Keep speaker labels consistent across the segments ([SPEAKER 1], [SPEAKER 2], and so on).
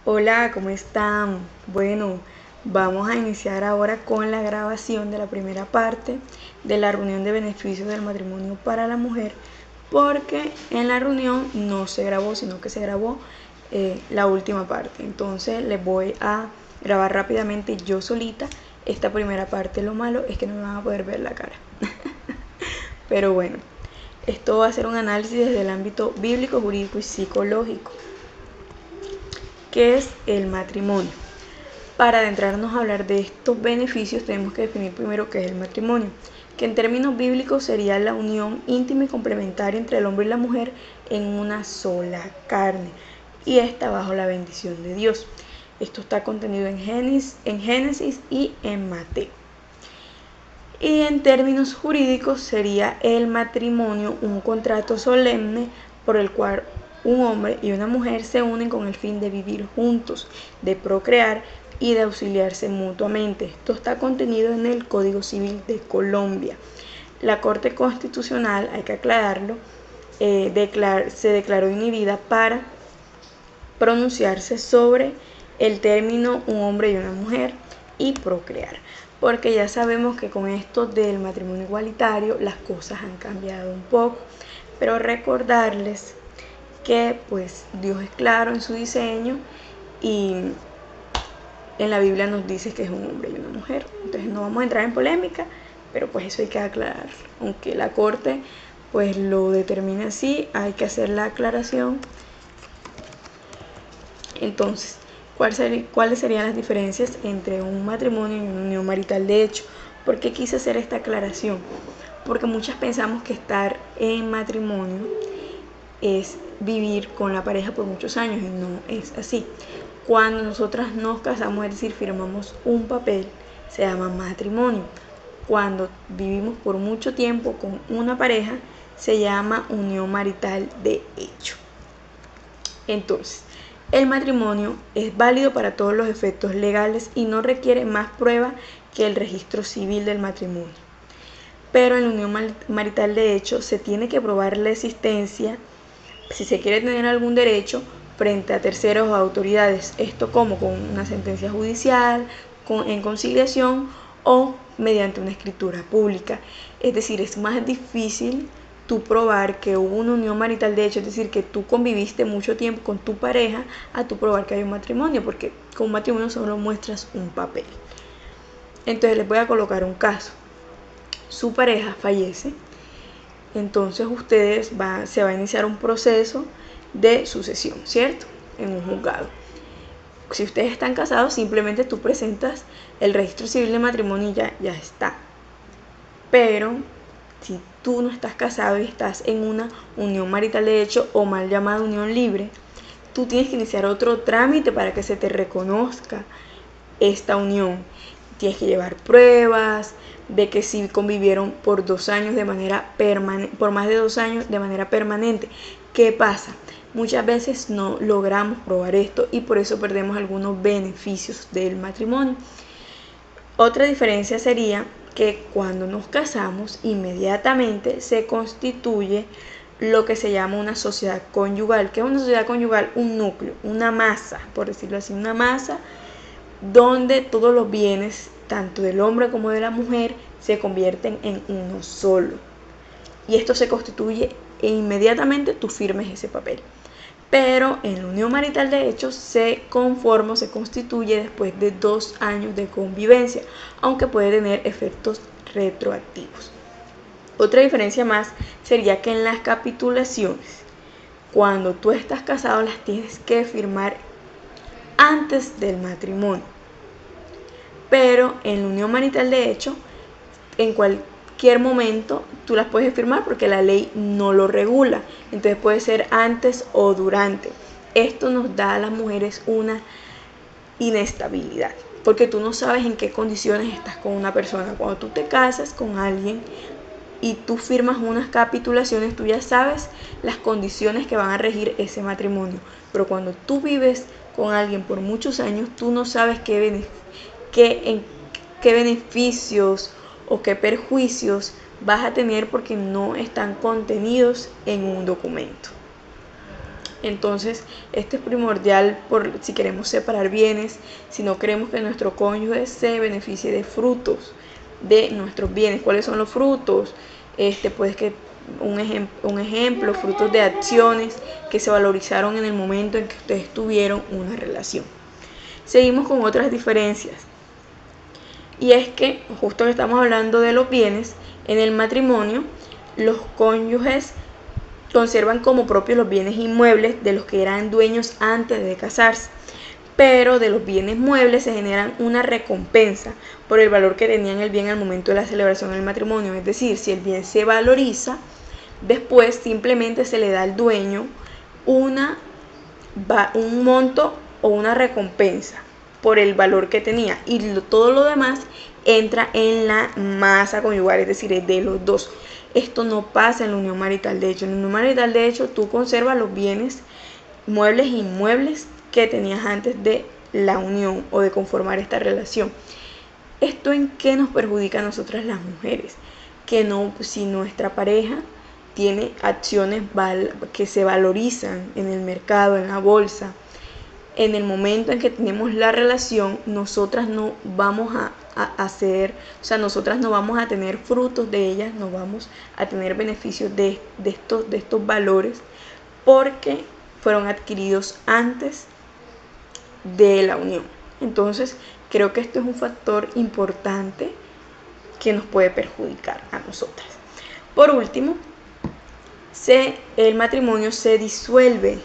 [SPEAKER 1] Hola, ¿cómo están? Bueno, vamos a iniciar ahora con la grabación de la primera parte de la reunión de beneficios del matrimonio para la mujer, porque en la reunión no se grabó, sino que se grabó la última parte. Entonces les voy a grabar rápidamente yo solita esta primera parte. Lo malo es que no me van a poder ver la cara. Pero bueno, esto va a ser un análisis desde el ámbito bíblico, jurídico y psicológico. ¿Qué es el matrimonio? Para adentrarnos a hablar de estos beneficios tenemos que definir primero qué es el matrimonio, que en términos bíblicos sería la unión íntima y complementaria entre el hombre y la mujer en una sola carne, y esta bajo la bendición de Dios. Esto está contenido en Génesis y en Mateo. Y en términos jurídicos sería el matrimonio un contrato solemne por el cual un hombre y una mujer se unen con el fin de vivir juntos, de procrear y de auxiliarse mutuamente. Esto está contenido en el Código Civil de Colombia. La Corte Constitucional, hay que aclararlo, se declaró inhibida para pronunciarse sobre el término un hombre y una mujer y procrear, porque ya sabemos que con esto del matrimonio igualitario las cosas han cambiado un poco, pero recordarles que pues Dios es claro en su diseño y en la Biblia nos dice que es un hombre y una mujer. Entonces no vamos a entrar en polémica, pero pues eso hay que aclarar. Aunque la corte pues lo determine así, hay que hacer la aclaración. Entonces, ¿cuáles serían las diferencias entre un matrimonio y una unión marital de hecho? ¿Por qué quise hacer esta aclaración? Porque muchas pensamos que estar en matrimonio es vivir con la pareja por muchos años y no es así. Cuando nosotras nos casamos, es decir, firmamos un papel, se llama matrimonio. Cuando vivimos por mucho tiempo con una pareja, se llama unión marital de hecho. Entonces, el matrimonio es válido para todos los efectos legales y no requiere más prueba que el registro civil del matrimonio. Pero en la unión marital de hecho se tiene que probar la existencia, si se quiere tener algún derecho, frente a terceros o autoridades. Esto como con una sentencia judicial, en conciliación o mediante una escritura pública. Es decir, es más difícil tú probar que hubo una unión marital de hecho, es decir, que tú conviviste mucho tiempo con tu pareja, a tú probar que hay un matrimonio, porque con un matrimonio solo muestras un papel. Entonces les voy a colocar un caso. Su pareja fallece, entonces se va a iniciar un proceso de sucesión, ¿cierto? En un juzgado. Si ustedes están casados, simplemente tú presentas el registro civil de matrimonio y ya está. Pero si tú no estás casado y estás en una unión marital de hecho o mal llamada unión libre, tú tienes que iniciar otro trámite para que se te reconozca esta unión. Tienes que llevar pruebas de que si convivieron por 2 años de manera permanente, por más de 2 años de manera permanente. ¿Qué pasa? Muchas veces no logramos probar esto y por eso perdemos algunos beneficios del matrimonio. Otra diferencia sería que cuando nos casamos, inmediatamente se constituye lo que se llama una sociedad conyugal. ¿Qué es una sociedad conyugal? Un núcleo, una masa, por decirlo así, una masa donde todos los bienes, tanto del hombre como de la mujer, se convierten en uno solo. Y esto se constituye e inmediatamente tú firmes ese papel. Pero en la unión marital de hecho se conforma, se constituye después de 2 años de convivencia, aunque puede tener efectos retroactivos. Otra diferencia más sería que en las capitulaciones, cuando tú estás casado, las tienes que firmar antes del matrimonio. Pero en la unión marital de hecho, en cualquier momento tú las puedes firmar porque la ley no lo regula. Entonces puede ser antes o durante. Esto nos da a las mujeres una inestabilidad, porque tú no sabes en qué condiciones estás con una persona. Cuando tú te casas con alguien y tú firmas unas capitulaciones, tú ya sabes las condiciones que van a regir ese matrimonio. Pero cuando tú vives con alguien por muchos años, tú no sabes qué beneficios o qué perjuicios vas a tener porque no están contenidos en un documento. Entonces, esto es primordial si queremos separar bienes, si no queremos que nuestro cónyuge se beneficie de frutos de nuestros bienes. ¿Cuáles son los frutos? Pues que un ejemplo, frutos de acciones que se valorizaron en el momento en que ustedes tuvieron una relación. Seguimos con otras diferencias. Y es que, justo que estamos hablando de los bienes, en el matrimonio, los cónyuges conservan como propios los bienes inmuebles de los que eran dueños antes de casarse, pero de los bienes muebles se generan una recompensa por el valor que tenían el bien al momento de la celebración del matrimonio. Es decir, si el bien se valoriza, después simplemente se le da al dueño un monto o una recompensa por el valor que tenía, y todo lo demás entra en la masa conyugal, es decir, es de los dos. Esto no pasa en la unión marital de hecho. En la unión marital de hecho tú conservas los bienes muebles e inmuebles que tenías antes de la unión o de conformar esta relación. ¿Esto en qué nos perjudica a nosotras las mujeres? Que no, si nuestra pareja tiene acciones que se valorizan en el mercado, en la bolsa, en el momento en que tenemos la relación, nosotras no vamos a nosotras no vamos a tener frutos de ellas, no vamos a tener beneficios de estos valores, porque fueron adquiridos antes de la unión. Entonces, creo que esto es un factor importante que nos puede perjudicar a nosotras. Por último, el matrimonio se disuelve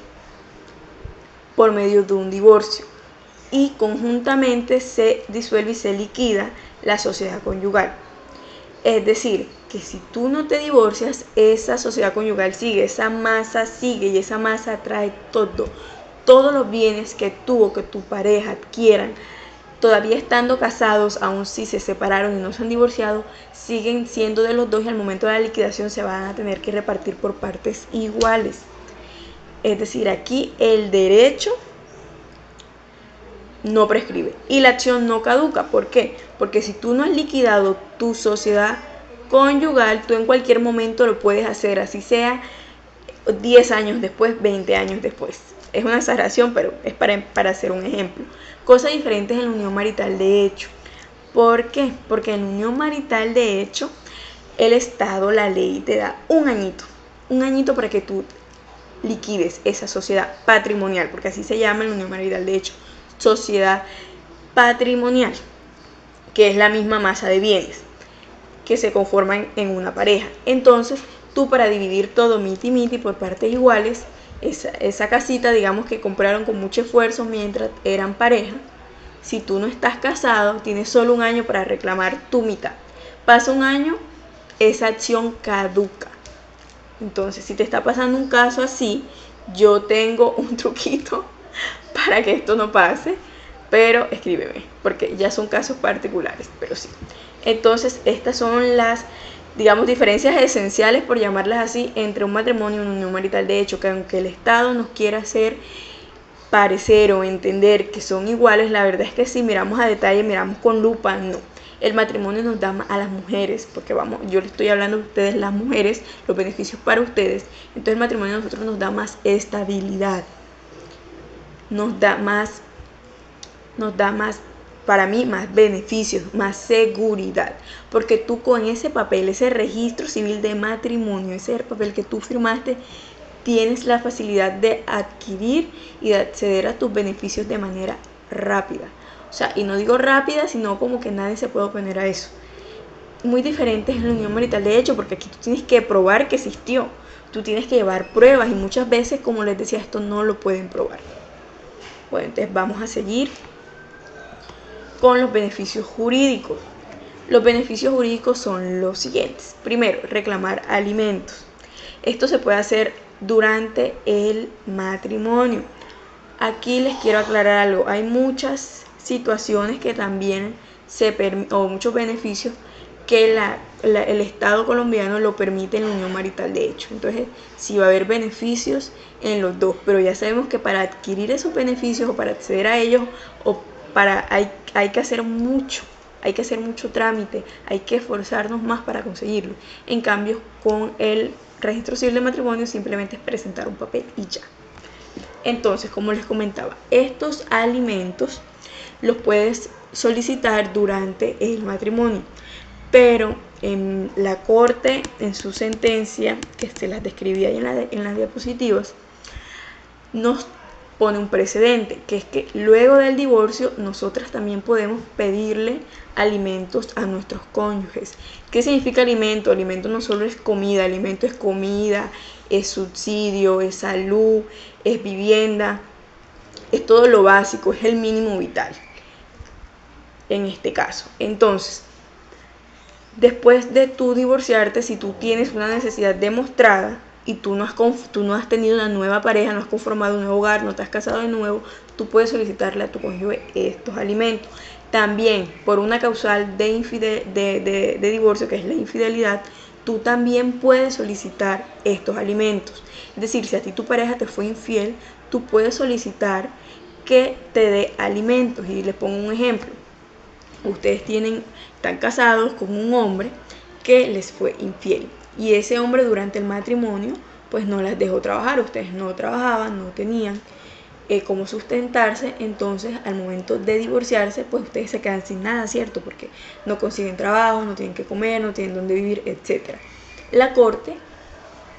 [SPEAKER 1] por medio de un divorcio, y conjuntamente se disuelve y se liquida la sociedad conyugal. Es decir, que si tú no te divorcias, esa sociedad conyugal sigue, esa masa sigue, y esa masa trae todos los bienes que tú o que tu pareja adquieran, todavía estando casados, aun si se separaron y no se han divorciado, siguen siendo de los dos, y al momento de la liquidación se van a tener que repartir por partes iguales. Es decir, aquí el derecho no prescribe y la acción no caduca. ¿Por qué? Porque si tú no has liquidado tu sociedad conyugal, tú en cualquier momento lo puedes hacer, así sea 10 años después, 20 años después. Es una exageración, pero es para hacer un ejemplo. Cosas diferentes en la unión marital de hecho. ¿Por qué? Porque en la unión marital de hecho, el Estado, la ley, te da un añito para que tú liquides esa sociedad patrimonial, porque así se llama en la unión marital de hecho, sociedad patrimonial, que es la misma masa de bienes que se conforman en una pareja. Entonces, tú, para dividir todo miti por partes iguales, esa casita, digamos, que compraron con mucho esfuerzo mientras eran pareja, si tú no estás casado, tienes solo un año para reclamar tu mitad. Pasa un año, esa acción caduca. Entonces, si te está pasando un caso así, yo tengo un truquito para que esto no pase, pero escríbeme, porque ya son casos particulares, pero sí. Entonces, estas son las, digamos, diferencias esenciales, por llamarlas así, entre un matrimonio y una unión marital de hecho, que aunque el Estado nos quiera hacer parecer o entender que son iguales, la verdad es que si miramos a detalle, miramos con lupa, no. El matrimonio nos da a las mujeres, porque yo les estoy hablando a ustedes, las mujeres, los beneficios para ustedes. Entonces el matrimonio a nosotros nos da más estabilidad, nos da más, para mí, más beneficios, más seguridad, porque tú con ese papel, ese registro civil de matrimonio, ese papel que tú firmaste, tienes la facilidad de adquirir y de acceder a tus beneficios de manera rápida. O sea, y no digo rápida, sino como que nadie se puede oponer a eso. Muy diferente es la unión marital de hecho, porque aquí tú tienes que probar que existió. Tú tienes que llevar pruebas, y muchas veces, como les decía, esto no lo pueden probar. Bueno, entonces vamos a seguir con los beneficios jurídicos. Los beneficios jurídicos son los siguientes. Primero, reclamar alimentos. Esto se puede hacer durante el matrimonio. Aquí les quiero aclarar algo. Hay muchas situaciones que también o muchos beneficios que el Estado colombiano lo permite en la unión marital de hecho. Entonces, sí va a haber beneficios en los dos, pero ya sabemos que para adquirir esos beneficios o para acceder a ellos hay que hacer mucho trámite, hay que esforzarnos más para conseguirlo. En cambio, con el registro civil de matrimonio simplemente es presentar un papel y ya. Entonces, como les comentaba, estos alimentos los puedes solicitar durante el matrimonio, pero en la corte, en su sentencia, que se las describí ahí en las diapositivas, nos pone un precedente, que es que luego del divorcio nosotras también podemos pedirle alimentos a nuestros cónyuges. ¿Qué significa alimento? Alimento no solo es comida, alimento es comida, es subsidio, es salud, es vivienda, es todo lo básico, es el mínimo vital en este caso. Entonces, después de tú divorciarte, si tú tienes una necesidad demostrada y tú no has tenido una nueva pareja, no has conformado un nuevo hogar, no te has casado de nuevo, tú puedes solicitarle a tu cónyuge estos alimentos. También, por una causal de divorcio, que es la infidelidad, tú también puedes solicitar estos alimentos. Es decir, si a ti tu pareja te fue infiel, tú puedes solicitar que te dé alimentos. Y les pongo un ejemplo. Ustedes están casados con un hombre que les fue infiel y ese hombre durante el matrimonio pues no las dejó trabajar, ustedes no trabajaban, no tenían cómo sustentarse, entonces al momento de divorciarse pues ustedes se quedan sin nada, ¿cierto? Porque no consiguen trabajo, no tienen que comer, no tienen dónde vivir, etc. La corte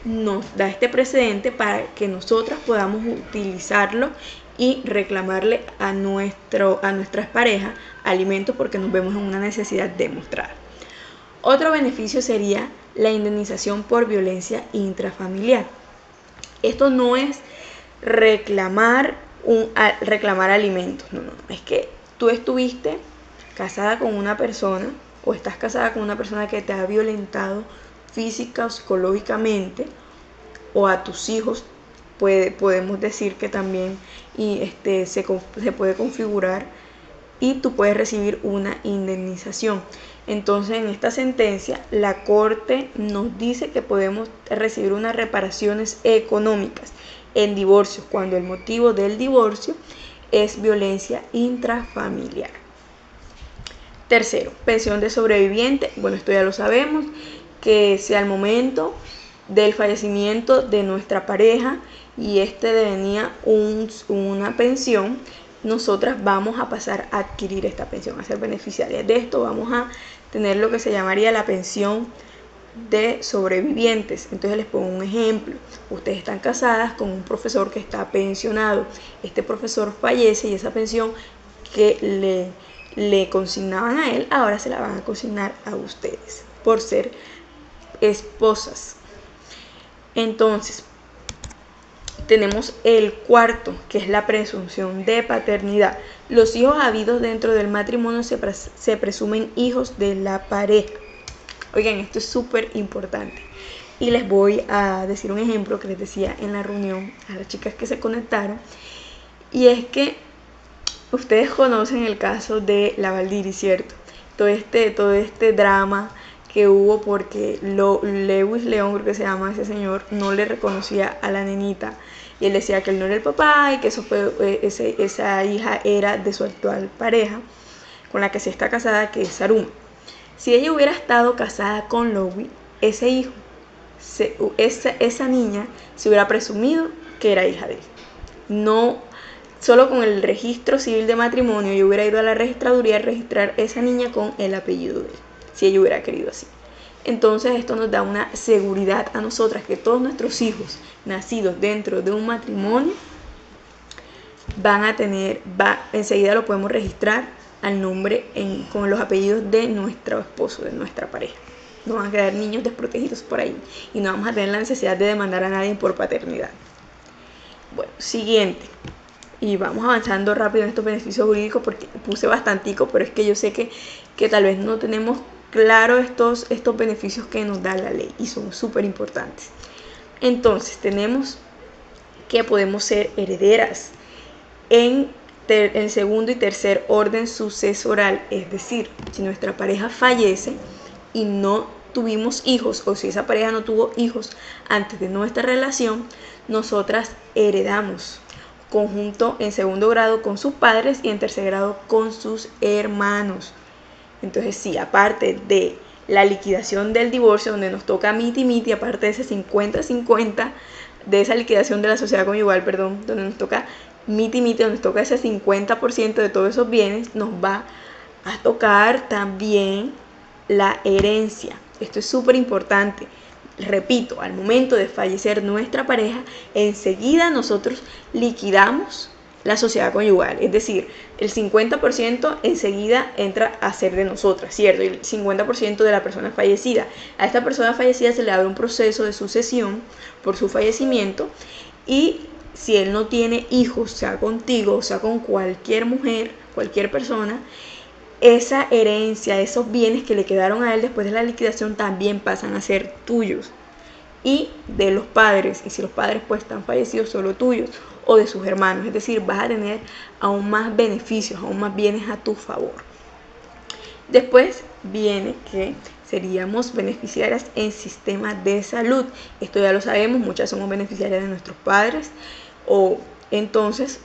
[SPEAKER 1] nos da este precedente para que nosotras podamos utilizarlo y reclamarle a nuestras parejas alimentos porque nos vemos en una necesidad demostrada. Otro beneficio sería la indemnización por violencia intrafamiliar. Esto no es reclamar alimentos, no, es que tú estuviste casada con una persona o estás casada con una persona que te ha violentado física o psicológicamente, o a tus hijos, podemos decir que también se puede configurar y tú puedes recibir una indemnización. Entonces, en esta sentencia, la Corte nos dice que podemos recibir unas reparaciones económicas en divorcio cuando el motivo del divorcio es violencia intrafamiliar. Tercero, pensión de sobreviviente. Bueno, esto ya lo sabemos, que sea al momento del fallecimiento de nuestra pareja y devenía una pensión, nosotras vamos a pasar a adquirir esta pensión, a ser beneficiarias de esto. Vamos a tener lo que se llamaría la pensión de sobrevivientes. Entonces les pongo un ejemplo. Ustedes están casadas con un profesor que está pensionado. Este profesor fallece y esa pensión que le consignaban a él, ahora se la van a consignar a ustedes por ser esposas. Entonces, tenemos el cuarto, que es la presunción de paternidad. Los hijos habidos dentro del matrimonio se presumen hijos de la pareja. Oigan, esto es súper importante. Y les voy a decir un ejemplo que les decía en la reunión a las chicas que se conectaron. Y es que ustedes conocen el caso de la Valdiri, ¿cierto? Todo este drama que hubo porque Lewis León, creo que se llama ese señor, no le reconocía a la nenita y él decía que él no era el papá y que esa hija era de su actual pareja con la que se está casada, que es Saruma. Si ella hubiera estado casada con Lewis, ese hijo, esa niña se hubiera presumido que era hija de él. No, solo con el registro civil de matrimonio yo hubiera ido a la registraduría a registrar esa niña con el apellido de él, si ella hubiera querido así. Entonces esto nos da una seguridad a nosotras que todos nuestros hijos nacidos dentro de un matrimonio enseguida lo podemos registrar al nombre con los apellidos de nuestro esposo, de nuestra pareja. No van a quedar niños desprotegidos por ahí y no vamos a tener la necesidad de demandar a nadie por paternidad. Bueno, siguiente. Y vamos avanzando rápido en estos beneficios jurídicos porque puse bastantico, pero es que yo sé que tal vez no tenemos claro estos beneficios que nos da la ley y son súper importantes. Entonces tenemos que podemos ser herederas en segundo y tercer orden sucesoral, es decir, si nuestra pareja fallece y no tuvimos hijos, o si esa pareja no tuvo hijos antes de nuestra relación, nosotras heredamos conjunto en segundo grado con sus padres y en tercer grado con sus hermanos. Entonces sí, aparte de la liquidación del divorcio donde nos toca miti, aparte de ese 50-50, de esa liquidación de la sociedad conyugal, perdón, donde nos toca miti, donde nos toca ese 50% de todos esos bienes, nos va a tocar también la herencia. Esto es súper importante. Repito, al momento de fallecer nuestra pareja, enseguida nosotros liquidamos la sociedad conyugal, es decir, el 50% enseguida entra a ser de nosotras, ¿cierto? Y el 50% de la persona fallecida. A esta persona fallecida se le abre un proceso de sucesión por su fallecimiento, y si él no tiene hijos, sea contigo, o sea con cualquier mujer, cualquier persona, esa herencia, esos bienes que le quedaron a él después de la liquidación también pasan a ser tuyos y de los padres, y si los padres pues están fallecidos, solo tuyos o de sus hermanos. Es decir, vas a tener aún más beneficios, aún más bienes a tu favor. Después viene que seríamos beneficiarias en sistema de salud. Esto ya lo sabemos, muchas somos beneficiarias de nuestros padres, o entonces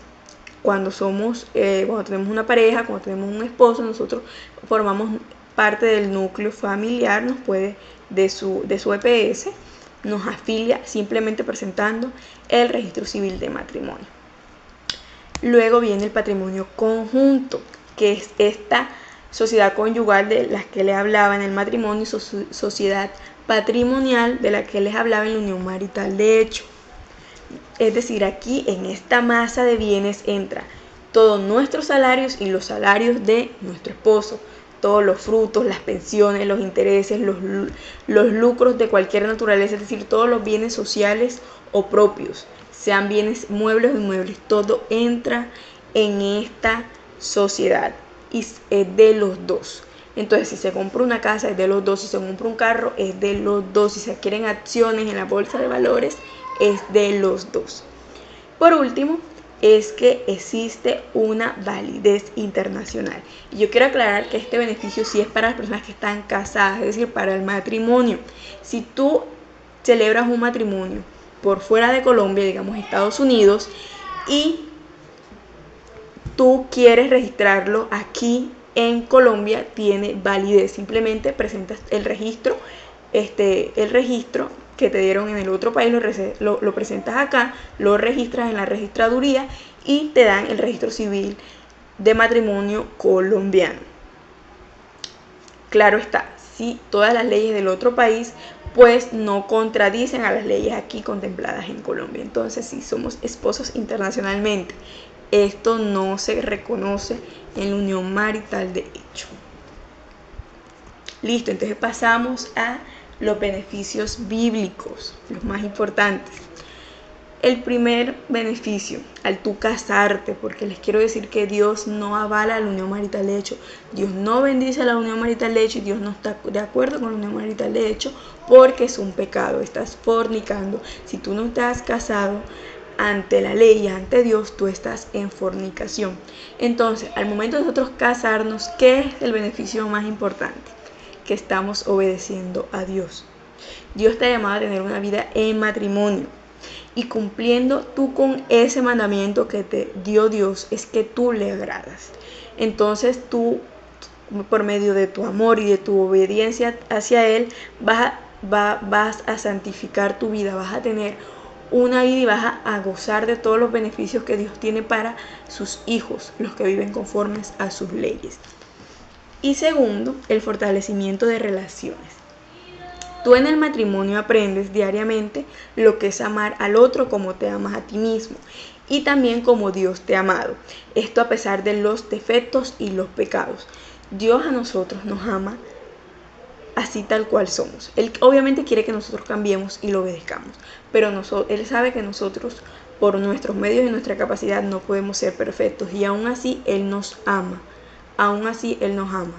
[SPEAKER 1] cuando tenemos una pareja, cuando tenemos un esposo, nosotros formamos parte del núcleo familiar, nos puede de su EPS, nos afilia simplemente presentando el registro civil de matrimonio. Luego viene el patrimonio conjunto, que es esta sociedad conyugal de la que les hablaba en el matrimonio, y sociedad patrimonial de la que les hablaba en la unión marital de hecho. Es decir, aquí en esta masa de bienes entra todos nuestros salarios y los salarios de nuestro esposo, todos los frutos, las pensiones, los intereses, los lucros de cualquier naturaleza, es decir, todos los bienes sociales o propios, sean bienes muebles o inmuebles, todo entra en esta sociedad y es de los dos. Entonces, si se compra una casa es de los dos, si se compra un carro es de los dos, si se adquieren acciones en la bolsa de valores es de los dos. Por último, es que existe una validez internacional. Y yo quiero aclarar que este beneficio sí es para las personas que están casadas, es decir, para el matrimonio. Si tú celebras un matrimonio por fuera de Colombia, digamos Estados Unidos, y tú quieres registrarlo aquí en Colombia, tiene validez. Simplemente presentas el registro que te dieron en el otro país, lo presentas acá, lo registras en la registraduría y te dan el registro civil de matrimonio colombiano. Claro está, si todas las leyes del otro país pues no contradicen a las leyes aquí contempladas en Colombia. Entonces, si somos esposos internacionalmente, esto no se reconoce en la unión marital de hecho. Listo, entonces pasamos a los beneficios bíblicos, los más importantes. El primer beneficio, al tú casarte, porque les quiero decir que Dios no avala la unión marital de hecho, Dios no bendice la unión marital de hecho, y Dios no está de acuerdo con la unión marital de hecho porque es un pecado, estás fornicando. Si tú no estás casado, ante la ley y ante Dios, tú estás en fornicación. Entonces, al momento de nosotros casarnos, ¿qué es el beneficio más importante? Que estamos obedeciendo a Dios. Dios te ha llamado a tener una vida en matrimonio, y cumpliendo tú con ese mandamiento que te dio Dios es que tú le agradas. Entonces tú, por medio de tu amor y de tu obediencia hacia Él, vas a santificar tu vida, vas a tener una vida y vas a gozar de todos los beneficios que Dios tiene para sus hijos, los que viven conformes a sus leyes. Y segundo, el fortalecimiento de relaciones. Tú en el matrimonio aprendes diariamente lo que es amar al otro como te amas a ti mismo, y también como Dios te ha amado. Esto a pesar de los defectos y los pecados. Dios a nosotros nos ama así tal cual somos. Él obviamente quiere que nosotros cambiemos y lo obedezcamos, pero Él sabe que nosotros, por nuestros medios y nuestra capacidad, no podemos ser perfectos, y aún así Él nos ama. Aún así Él nos ama,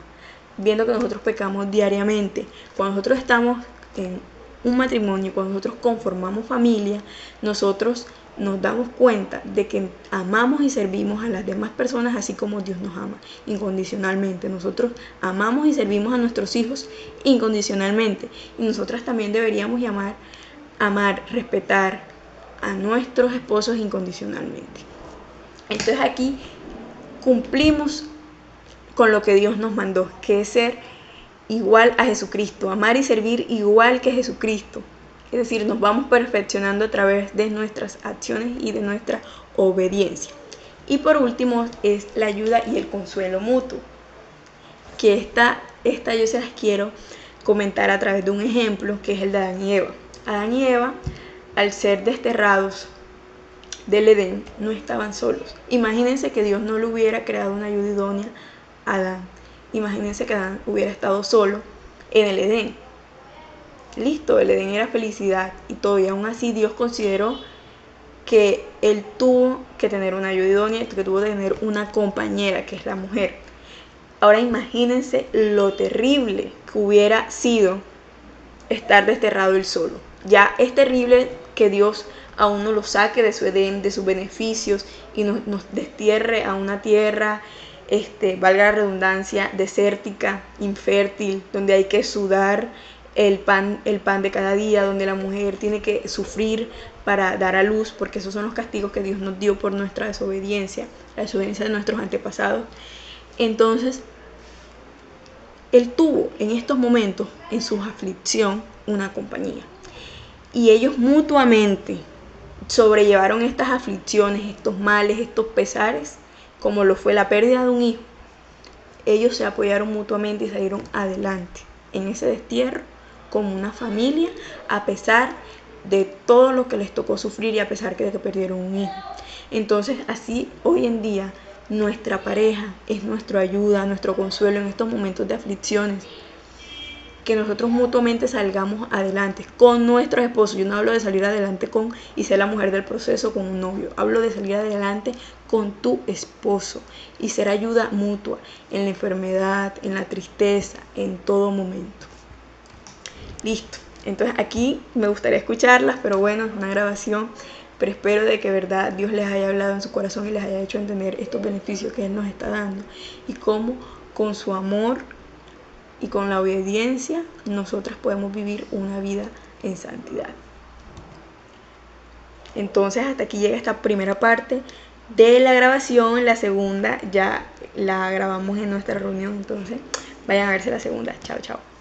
[SPEAKER 1] viendo que nosotros pecamos diariamente. Cuando nosotros estamos en un matrimonio, cuando nosotros conformamos familia, nosotros nos damos cuenta de que amamos y servimos a las demás personas así como Dios nos ama, incondicionalmente. Nosotros amamos y servimos a nuestros hijos incondicionalmente, y nosotras también deberíamos amar, respetar a nuestros esposos incondicionalmente. Entonces aquí cumplimos con lo que Dios nos mandó, que es ser igual a Jesucristo, amar y servir igual que Jesucristo. Es decir, nos vamos perfeccionando a través de nuestras acciones y de nuestra obediencia. Y por último es la ayuda y el consuelo mutuo, que esta yo se las quiero comentar a través de un ejemplo, que es el de Adán y Eva. Adán y Eva, al ser desterrados del Edén, no estaban solos. Imagínense que Dios no le hubiera creado una ayuda idónea a Adán. Imagínense que Adán hubiera estado solo en el Edén. Listo, el Edén era felicidad y todo, y aún así Dios consideró que él tuvo que tener una ayuda idónea, que tuvo que tener una compañera, que es la mujer. Ahora imagínense lo terrible que hubiera sido estar desterrado él solo. Ya es terrible que Dios a uno lo saque de su Edén, de sus beneficios, y nos destierre a una tierra, valga la redundancia, desértica, infértil, donde hay que sudar el pan de cada día, donde la mujer tiene que sufrir para dar a luz, porque esos son los castigos que Dios nos dio por nuestra desobediencia, la desobediencia de nuestros antepasados. Entonces, Él tuvo en estos momentos, en su aflicción, una compañía. Y ellos mutuamente sobrellevaron estas aflicciones, estos males, estos pesares, como lo fue la pérdida de un hijo. Ellos se apoyaron mutuamente y salieron adelante en ese destierro como una familia, a pesar de todo lo que les tocó sufrir y a pesar de que perdieron un hijo. Entonces, así hoy en día nuestra pareja es nuestra ayuda, nuestro consuelo en estos momentos de aflicciones. Que nosotros mutuamente salgamos adelante con nuestros esposos. Yo no hablo de salir adelante con y ser la mujer del proceso con un novio. Hablo de salir adelante con tu esposo y ser ayuda mutua en la enfermedad, en la tristeza, en todo momento. Listo. Entonces aquí me gustaría escucharlas, pero bueno, es una grabación. Pero espero de que verdad Dios les haya hablado en su corazón y les haya hecho entender estos beneficios que Él nos está dando y cómo con su amor y con la obediencia nosotras podemos vivir una vida en santidad. Entonces hasta aquí llega esta primera parte de la grabación. La segunda ya la grabamos en nuestra reunión, entonces vayan a verse la segunda. Chao, chao.